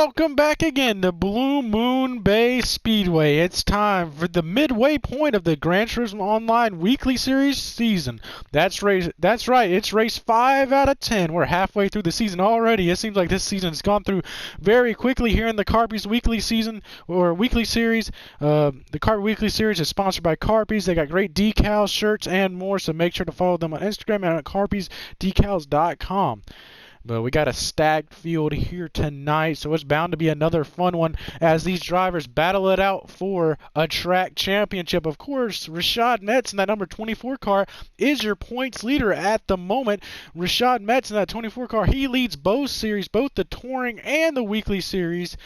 Welcome back again to Blue Moon Bay Speedway. It's time for the midway point of the Gran Turismo Online Weekly Series season. That's right, it's race 5 out of 10. We're halfway through the season already. It seems like this season has gone through very quickly here in the Carpies Weekly season, or Weekly Series. The Carpy Weekly Series is sponsored by Carpies. They got great decals, shirts, and more, so make sure to follow them on Instagram and at carpiesdecals.com. But we got a stacked field here tonight, so it's bound to be another fun one as these drivers battle it out for a track championship. Of course, Rashad Metz in that number 24 car is your points leader at the moment. Rashad Metz in that 24 car, he leads both series, both the touring and the weekly series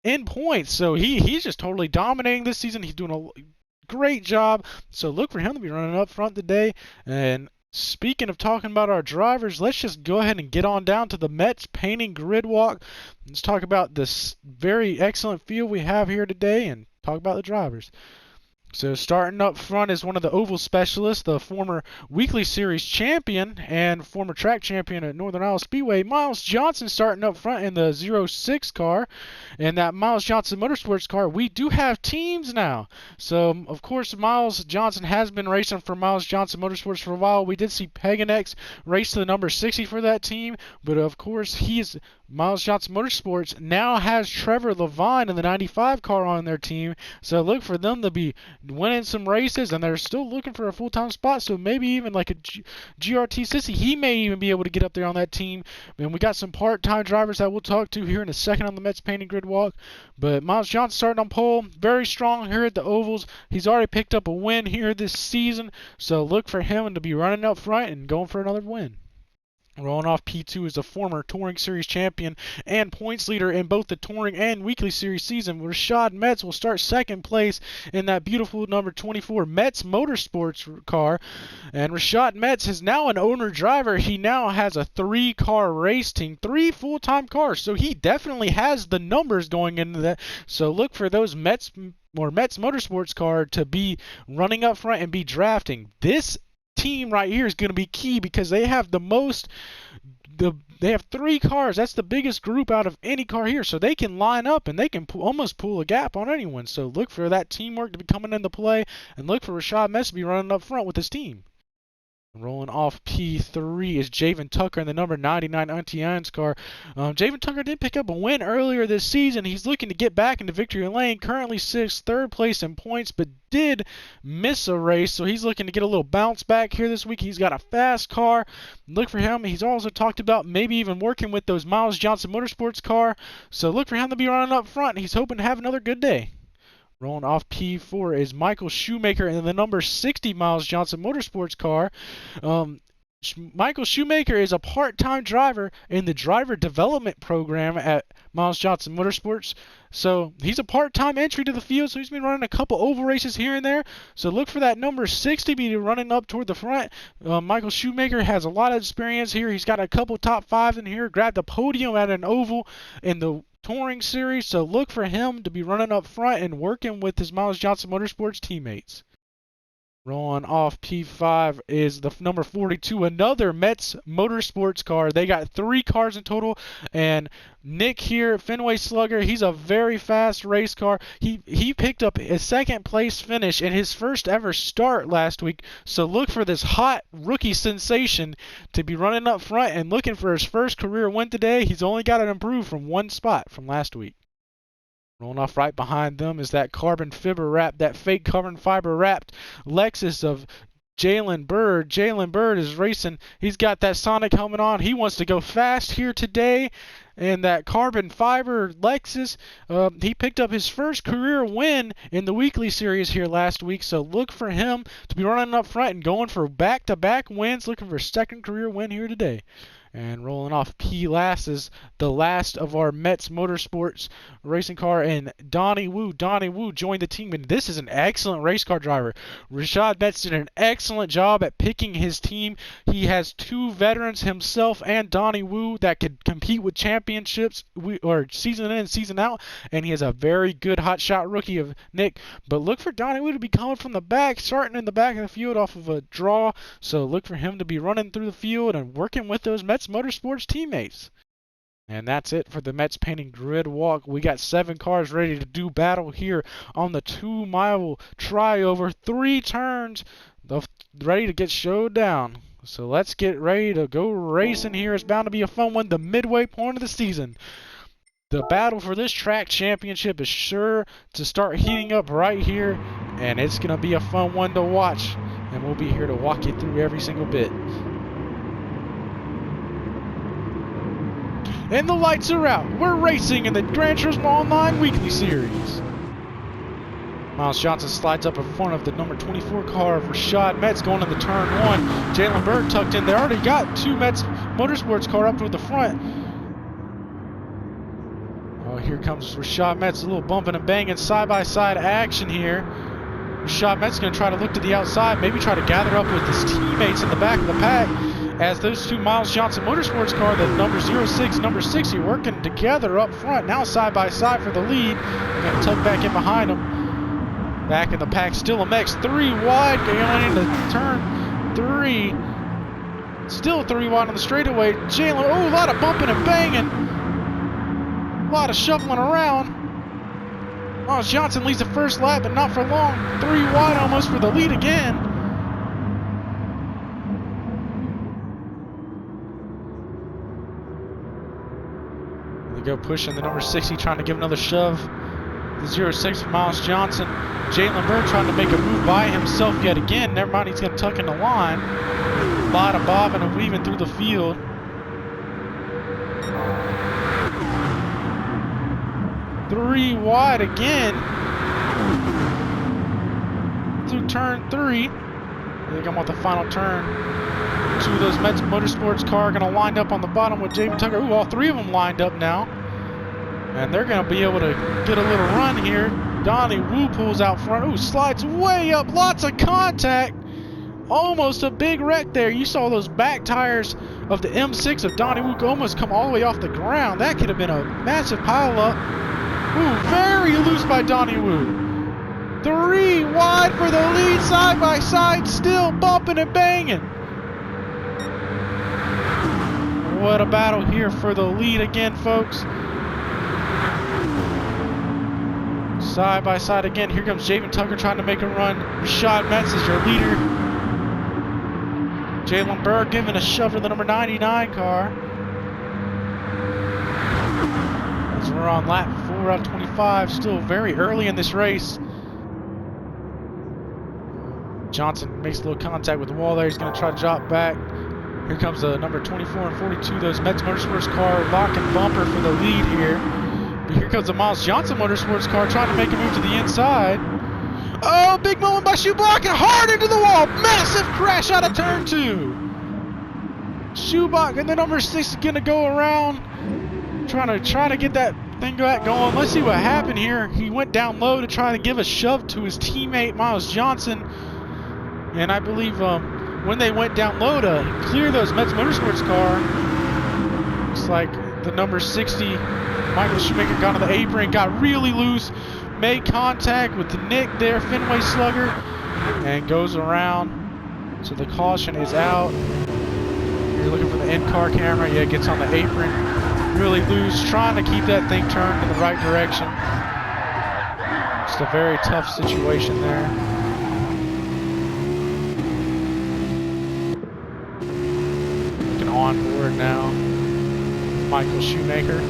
in points. So he's just totally dominating this season. He's doing a great job. So look for him to be running up front today. And speaking of talking about our drivers, let's just go ahead and get on down to the Metz painting grid walk. Let's talk about this very excellent field we have here today and talk about the drivers. So starting up front is one of the oval specialists, the former Weekly Series champion and former track champion at Northern Iowa Speedway, Miles Johnson, starting up front in the 06 car. And that Miles Johnson Motorsports car, we do have teams now. So, of course, Miles Johnson has been racing for Miles Johnson Motorsports for a while. We did see Paganex race to the number 60 for that team, but of course, Miles Johnson Motorsports now has Trevor Levine in the 95 car on their team. So look for them to be winning some races, and they're still looking for a full-time spot. So maybe even like a GRT Sissy, he may even be able to get up there on that team. And we got some part-time drivers that we'll talk to here in a second on the Metz painting grid walk. But Miles Johnson starting on pole, very strong here at the ovals. He's already picked up a win here this season, so look for him to be running up front and going for another win. Rolling off P2 is a former Touring Series champion and points leader in both the Touring and Weekly Series season. Rashad Metz will start second place in that beautiful number 24 Metz Motorsports car. And Rashad Metz is now an owner driver. He now has a 3-car race team, 3 full-time cars. So he definitely has the numbers going into that. So look for those Metz Motorsports car to be running up front and be drafting. This team right here is going to be key because they have they have 3 cars. That's the biggest group out of any car here, so they can line up and they can almost pull a gap on anyone. So look for that teamwork to be coming into play, and look for Rashad Metz to be running up front with his team. Rolling off P3 is Javen Tucker in the number 99 Untian's car. Javen Tucker did pick up a win earlier this season. He's looking to get back into victory lane. Currently 6th, 3rd place in points, but did miss a race, so he's looking to get a little bounce back here this week. He's got a fast car. Look for him. He's also talked about maybe even working with those Miles Johnson Motorsports car, so look for him to be running up front. He's hoping to have another good day. Rolling off P4 is Michael Shoemaker in the number 60 Miles Johnson Motorsports car. Michael Shoemaker is a part-time driver in the driver development program at Miles Johnson Motorsports. So he's a part-time entry to the field, so he's been running a couple oval races here and there. So look for that number 60 to be running up toward the front. Michael Shoemaker has a lot of experience here. He's got a couple top 5s in here, grabbed a podium at an oval in the Touring Series, so look for him to be running up front and working with his Miles Johnson Motorsports teammates. Rolling off P5 is the number 42, another Metz Motorsports car. They got 3 cars in total, and Nick here, Fenway Slugger, he's a very fast race car. He picked up a 2nd place finish in his first ever start last week, so look for this hot rookie sensation to be running up front and looking for his first career win today. He's only got to improve from 1 spot from last week. Rolling off right behind them is that carbon fiber wrap, that fake carbon fiber wrapped Lexus of Jalen Bird. Jalen Bird is racing. He's got that Sonic helmet on. He wants to go fast here today. And that carbon fiber Lexus, he picked up his first career win in the Weekly Series here last week. So look for him to be running up front and going for back-to-back wins, looking for a 2nd career win here today. And rolling off P last is the last of our Metz Motorsports racing car, and Donnie Wu. Donnie Wu joined the team, and this is an excellent race car driver. Rashad Metz did an excellent job at picking his team. He has 2 veterans, himself and Donnie Wu, that could compete with championships or season in and season out, and he has a very good hotshot rookie of Nick. But look for Donnie Wu to be coming from the back, starting in the back of the field off of a draw, so look for him to be running through the field and working with those Metz Motorsports teammates. And that's it for the Mets painting grid walk. We got 7 cars ready to do battle here on the 2-mile try-over. 3 turns ready to get showed down. So let's get ready to go racing here. It's bound to be a fun one. The midway point of the season. The battle for this track championship is sure to start heating up right here. And it's going to be a fun one to watch. And we'll be here to walk you through every single bit. And the lights are out. We're racing in the Gran Turismo Online Weekly Series. Miles Johnson slides up in front of the number 24 car of Rashad Metz going into turn 1. Jalen Berg tucked in. They already got 2 Metz Motorsports car up to the front. Oh, here comes Rashad Metz. A little bumping and banging side-by-side action here. Rashad Metz going to try to look to the outside, maybe try to gather up with his teammates in the back of the pack. As those 2 Miles Johnson Motorsports car, the number 06, number 60, working together up front. Now side by side for the lead. Going to tuck back in behind them. Back in the pack, still a Mex. 3 wide going into turn 3. Still 3 wide on the straightaway. Jalen, oh, a lot of bumping and banging. A lot of shuffling around. Miles Johnson leads the first lap, but not for long. 3 wide almost for the lead again. Go pushing the number 60, trying to give another shove. The 06 for Miles Johnson. Jalen Berg trying to make a move by himself yet again. Never mind, he's going to tuck in the line. A lot of bobbing and weaving through the field. Three wide again. Through turn 3. I think I'm on the final turn. 2 of those Mets Motorsports car are going to line up on the bottom with Javen Tucker. Ooh, all 3 of them lined up now. And they're going to be able to get a little run here. Donnie Wu pulls out front. Ooh, slides way up. Lots of contact. Almost a big wreck there. You saw those back tires of the M6 of Donnie Wu almost come all the way off the ground. That could have been a massive pileup. Ooh, very loose by Donnie Wu. 3 wide for the lead, side by side, still bumping and banging. What a battle here for the lead again, folks. Side by side again. Here comes Javen Tucker trying to make a run. Rashad Metz is your leader. Jalen Berg giving a shove to the number 99 car. As we're on lap 4 out of 25, still very early in this race. Johnson makes a little contact with the wall there. He's going to try to drop back. Here comes the number 24 and 42, those Mets Motorsports car, lock and bumper for the lead here. But here comes the Miles Johnson Motorsports car trying to make a move to the inside. Oh, big moment by Schubach and hard into the wall. Massive crash out of turn 2. Schubach and the number 6 is going to go around, trying to get that thing going. Let's see what happened here. He went down low to try to give a shove to his teammate Miles Johnson. And I believe when they went down low to clear those Mets Motorsports car, looks like the number 60, Michael Schumacher, got on the apron, got really loose, made contact with the Nick there, Fenway Slugger, and goes around. So the caution is out. You're looking for the in-car camera. Yeah, gets on the apron, really loose, trying to keep that thing turned in the right direction. Just a very tough situation there. Looking on board now. Michael Schumacher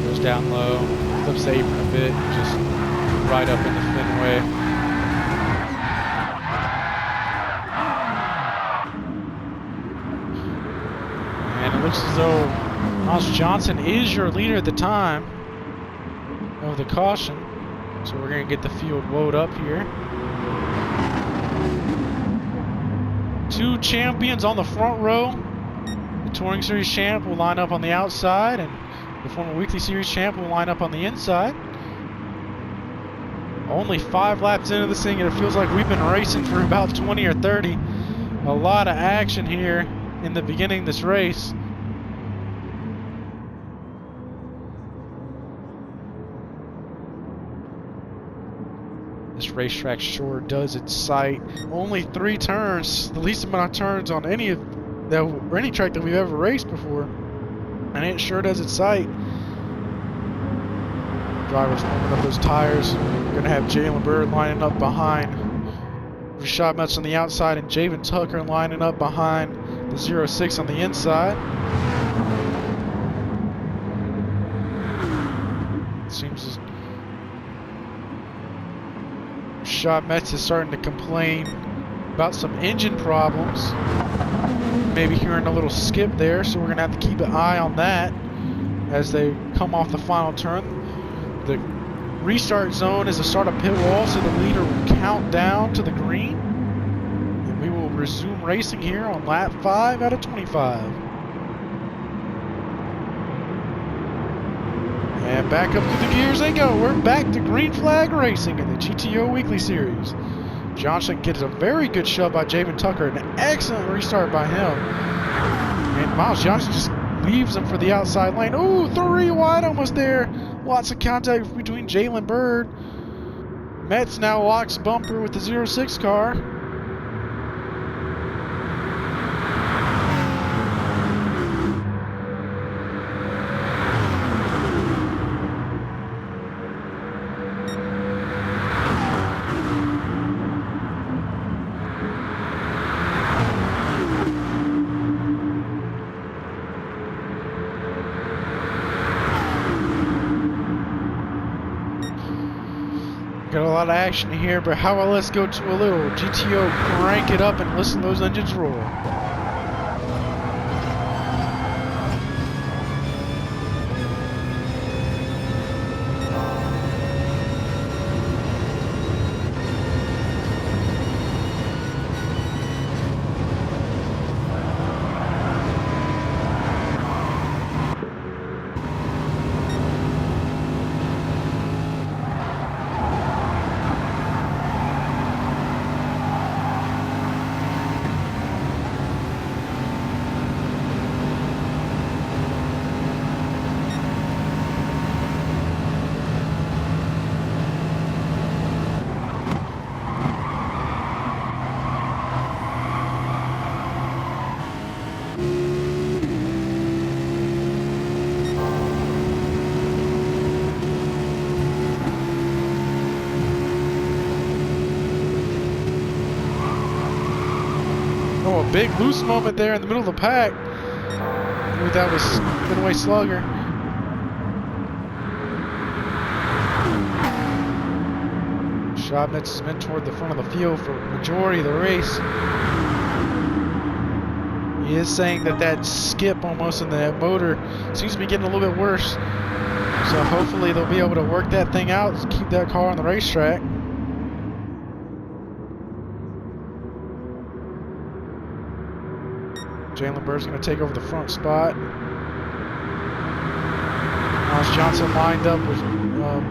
goes down low, flips the apron a bit, just right up into Fenway. And it looks as though Miles Johnson is your leader at the time of the caution. So we're going to get the field woed up here. 2 champions on the front row. The Touring Series champ will line up on the outside, and the former Weekly Series champ will line up on the inside. Only 5 laps into this thing, and it feels like we've been racing for about 20 or 30. A lot of action here in the beginning of this race. This racetrack sure does excite. Only 3 turns, the least amount of turns on any track that we've ever raced before. And it sure does at sight. Drivers warming up those tires. We're going to have Jalen Bird lining up behind Rashad Metz on the outside and Javen Tucker lining up behind the 06 on the inside. Seems as Rashad Metz is starting to complain about some engine problems. Maybe hearing a little skip there, so we're going to have to keep an eye on that as they come off the final turn. The restart zone is the start of pit wall, so the leader will count down to the green. And we will resume racing here on lap 5 out of 25. And back up through the gears they go. We're back to green flag racing in the GTO Weekly Series. Johnson gets a very good shove by Javen Tucker. An excellent restart by him. And Miles Johnson just leaves him for the outside lane. Ooh, 3 wide almost there. Lots of contact between Jalen Bird. Metz now locks bumper with the 06 car. Got a lot of action here, but how about let's go to a little GTO, crank it up and listen to those engines roar. Oh, a big loose moment there in the middle of the pack. Ooh, that was Fenway Slugger. Schobnitz has been toward the front of the field for the majority of the race. He is saying that that skip almost in the motor seems to be getting a little bit worse. So hopefully they'll be able to work that thing out and keep that car on the racetrack. Jalen Bird's going to take over the front spot. Miles Johnson lined up with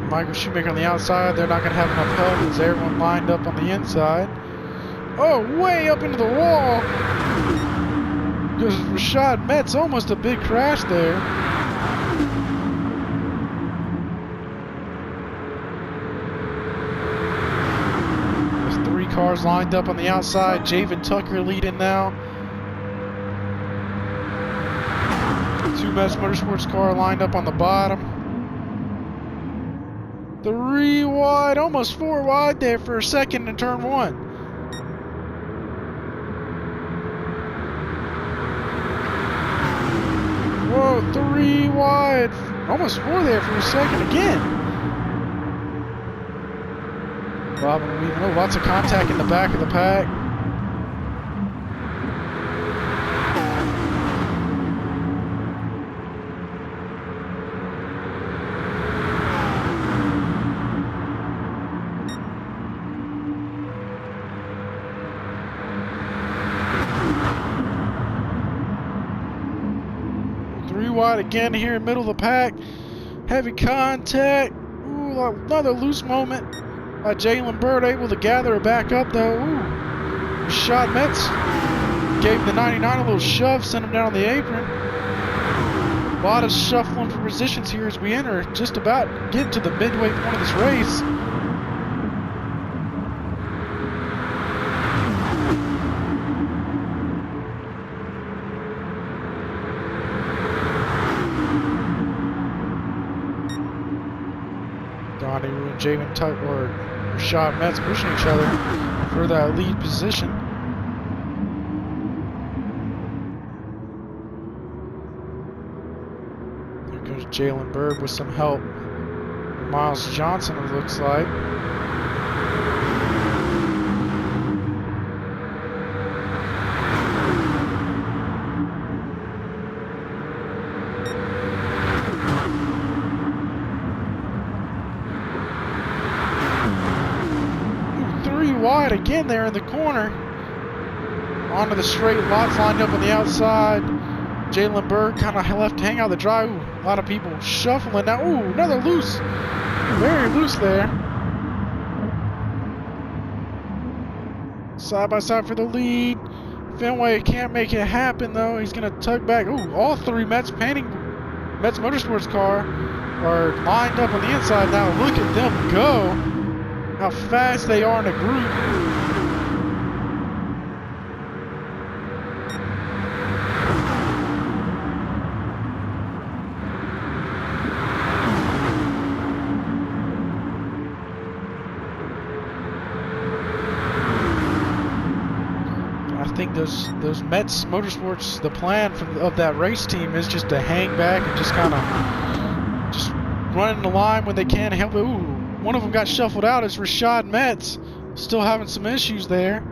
Michael Shoemaker on the outside. They're not going to have enough help as everyone lined up on the inside. Oh, way up into the wall. Because Rashad Metz, almost a big crash there. There's 3 cars lined up on the outside. Javen Tucker leading now. 2 Metz Motorsports car lined up on the bottom. 3 wide, almost 4 wide there for a second in turn 1. Whoa, 3 wide, almost 4 there for a second again. Bob and Weaving, oh, lots of contact in the back of the pack. Wide again here in the middle of the pack. Heavy contact. Ooh, another loose moment by Jalen Bird, able to gather it back up though. Ooh. Shot Metz gave the 99 a little shove, sent him down on the apron. A lot of shuffling for positions here as we enter just about getting to the midway point of this race. Donnie Wu and Javen Tuck or Rashad Metz pushing each other for that lead position. There goes Jalen Bird with some help. Miles Johnson, it looks like. Wide again there in the corner. Onto the straight, lots lined up on the outside. Jalen Bird kind of left hang out the drive. Ooh, a lot of people shuffling now. Ooh, another loose. Very loose there. Side by side for the lead. Fenway can't make it happen though. He's gonna tug back. Ooh, all three Mets Motorsports car are lined up on the inside now. Look at them go. How fast they are in a group. I think those Mets Motorsports, the plan of that race team is just to hang back and just kind of just run in the line when they can help it. Ooh. One of them got shuffled out. It's Rashad Metz. Still having some issues there.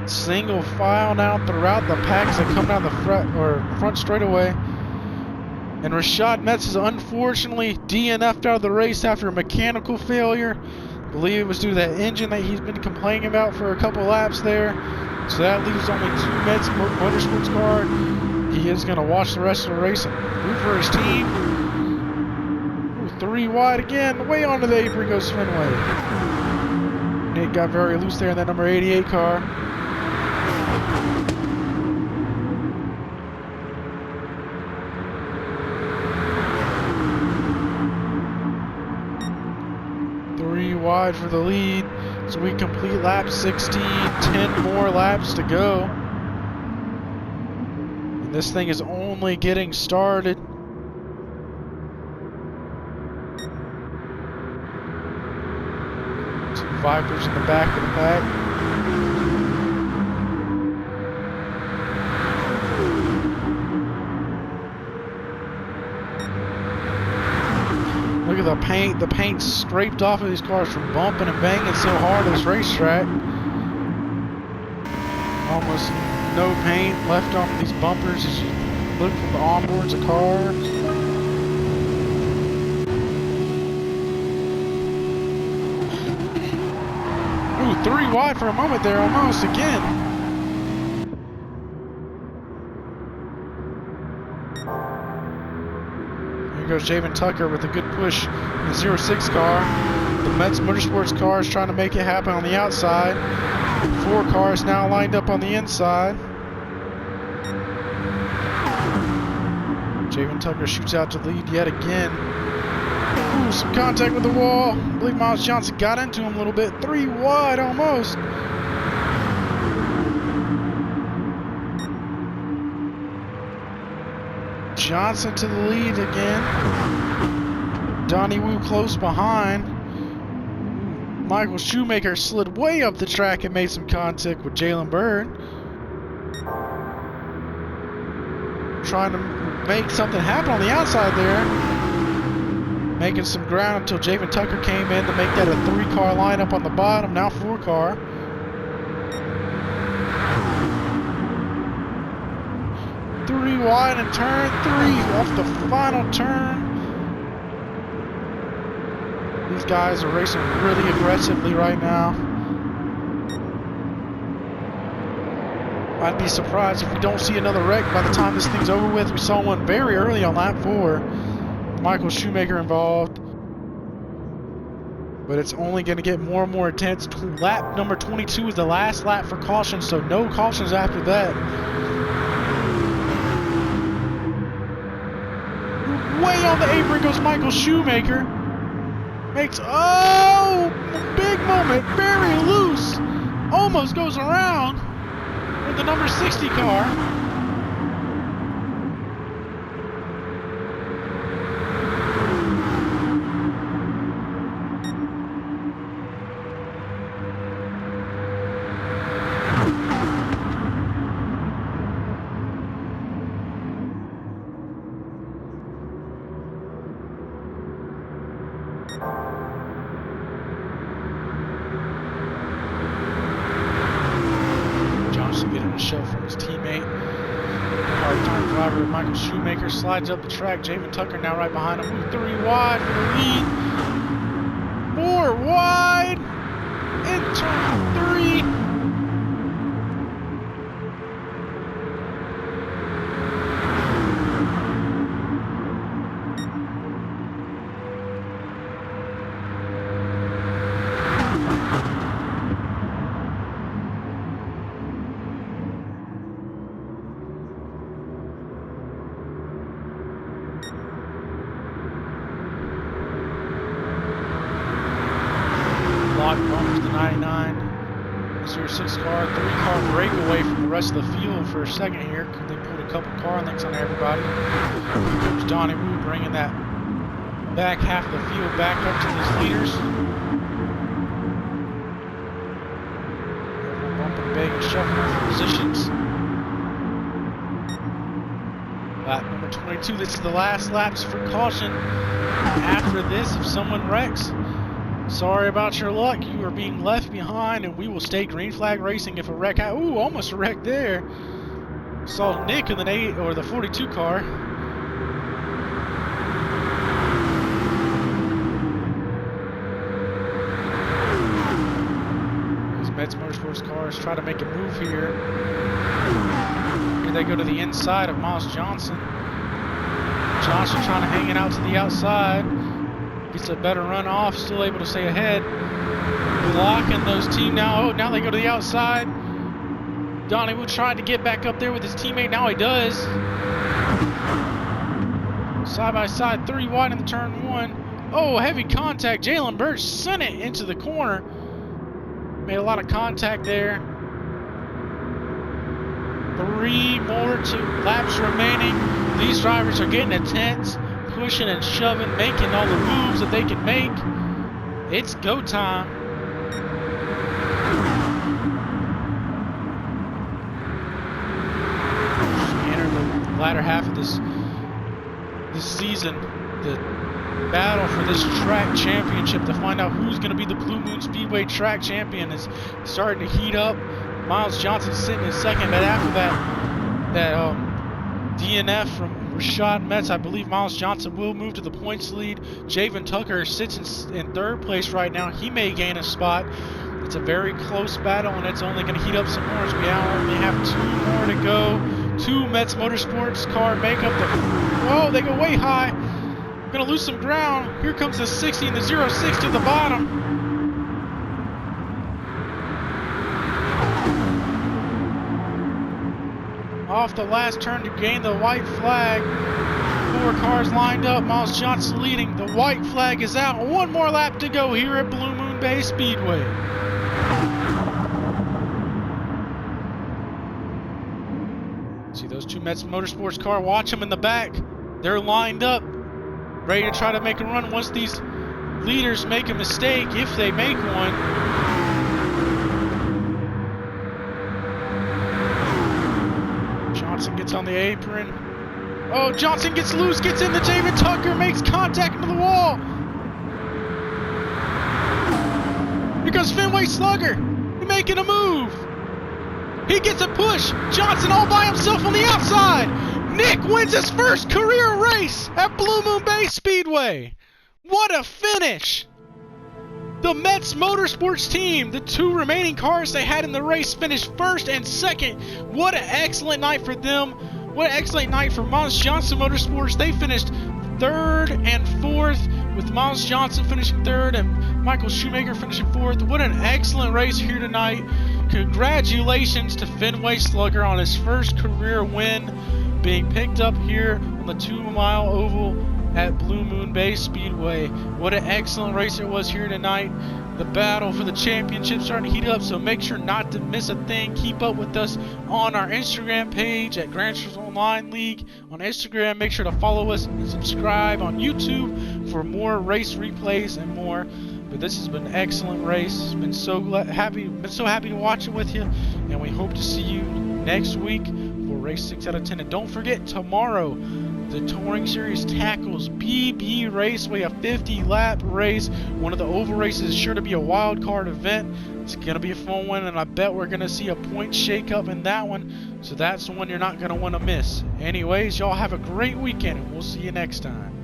Single file now throughout the packs that come down the front straightaway. And Rashad Metz is unfortunately DNF'd out of the race after a mechanical failure. I believe it was due to that engine that he's been complaining about for a couple laps there. So that leaves only two Mets Motorsports cars. He is going to watch the rest of the race and root for his team. Ooh, three wide again. Way onto the apron goes Fenway. Nick got very loose there in that number 88 car. Wide for the lead, so we complete lap 16, 10 more laps to go. And this thing is only getting started. Two Vipers in the back of the pack. Look at the paint scraped off of these cars from bumping and banging so hard on this racetrack. Almost no paint left on these bumpers as you look from the onboards of cars. Ooh, three wide for a moment there almost again. Goes Javen Tucker with a good push in the 06 car. The Mets Motorsports car is trying to make it happen on the outside. Four cars now lined up on the inside. Javen Tucker shoots out to lead yet again. Ooh, some contact with the wall. I believe Miles Johnson got into him a little bit. Three wide almost. Johnson to the lead again. Donnie Wu close behind. Michael Shoemaker slid way up the track and made some contact with Jalen Bird. Trying to make something happen on the outside there. Making some ground until Javen Tucker came in to make that a three-car lineup on the bottom. Now four-car. Three wide and turn three off the final turn. These guys are racing really aggressively right now. I'd be surprised if we don't see another wreck by the time this thing's over with. We saw one very early on lap 4. Michael Shoemaker involved. But it's only going to get more and more intense. Lap number 22 is the last lap for caution, so no cautions after that. Way on the apron goes Michael Shoemaker. Makes, oh, big moment, very loose. Almost goes around with the number 60 car. Getting a shove from his teammate. Hard-time driver Michael Shoemaker slides up the track. Javen Tucker now right behind him. Move 3 wide for the lead. 4 wide in turn 3. Bumpers the 99, 06 car, 3-car breakaway from the rest of the field for a second here. They pulled a couple car links on everybody. Here comes Donnie Wu bringing that back half of the field back up to his leaders. Everyone bumping, begging, shuffling for positions. Lap number 22, this is the last laps for caution. After this, if someone wrecks, sorry about your luck, you are being left behind, and we will stay green flag racing if a wreck. Ooh, almost a wreck there. Saw Nick in the 8 or the 42 car. These Mets Motorsports cars try to make a move here. Here they go to the inside of Miles Johnson. Johnson trying to hang it out to the outside. Gets a better run off, still able to stay ahead. Blocking those team now. Oh, now they go to the outside. Donnie Wood tried to get back up there with his teammate. Now he does. Side by side, 3 wide in the turn 1. Oh, heavy contact. Jalen Birch sent it into the corner. Made a lot of contact there. 3 more laps remaining. These drivers are getting intense. Pushing and shoving, making all the moves that they can make. It's go time. Enter the latter half of this season, the battle for this track championship to find out who's going to be the Blue Moon Speedway track champion is starting to heat up. Miles Johnson sitting in second, but after that DNF from Rashad Metz, I believe Miles Johnson will move to the points lead. Javen Tucker sits in 3rd place right now. He may gain a spot. It's a very close battle, and it's only going to heat up some more as we only have 2 more to go. 2 Mets Motorsports car make up the... Whoa, they go way high. Going to lose some ground. Here comes the 60 and the 06 to the bottom. Off the last turn to gain the white flag. 4 cars lined up. Miles Johnson leading. The white flag is out. 1 more lap to go here at Blue Moon Bay Speedway. See those 2 Mets Motorsports car. Watch them in the back. They're lined up, ready to try to make a run once these leaders make a mistake, if they make one. Johnson gets on the apron. Oh, Johnson gets loose, gets into Javen Tucker, makes contact into the wall. Here goes Fenway Slugger. He's making a move. He gets a push. Johnson all by himself on the outside. Nick wins his first career race at Blue Moon Bay Speedway. What a finish. The Mets Motorsports team, the 2 remaining cars they had in the race, finished 1st and 2nd. What an excellent night for them. What an excellent night for Miles Johnson Motorsports. They finished 3rd and 4th with Miles Johnson finishing third and Michael Schumacher finishing fourth. What an excellent race here tonight. Congratulations to Fenway Slugger on his first career win, being picked up here on the 2-mile oval at Blue Moon Bay Speedway. What an excellent race it was here tonight. The battle for the championship starting to heat up, so make sure not to miss a thing. Keep up with us on our Instagram page at Gran Turismo Online League on Instagram. Make sure to follow us and subscribe on YouTube for more race replays and more. But this has been an excellent race. Been so happy to watch it with you, and we hope to see you next week for race 6 out of 10. And don't forget, tomorrow the Touring Series tackles BB Raceway, a 50-lap race. One of the oval races is sure to be a wild card event. It's going to be a fun one, and I bet we're going to see a point shake-up in that one. So that's the one you're not going to want to miss. Anyways, y'all have a great weekend, and we'll see you next time.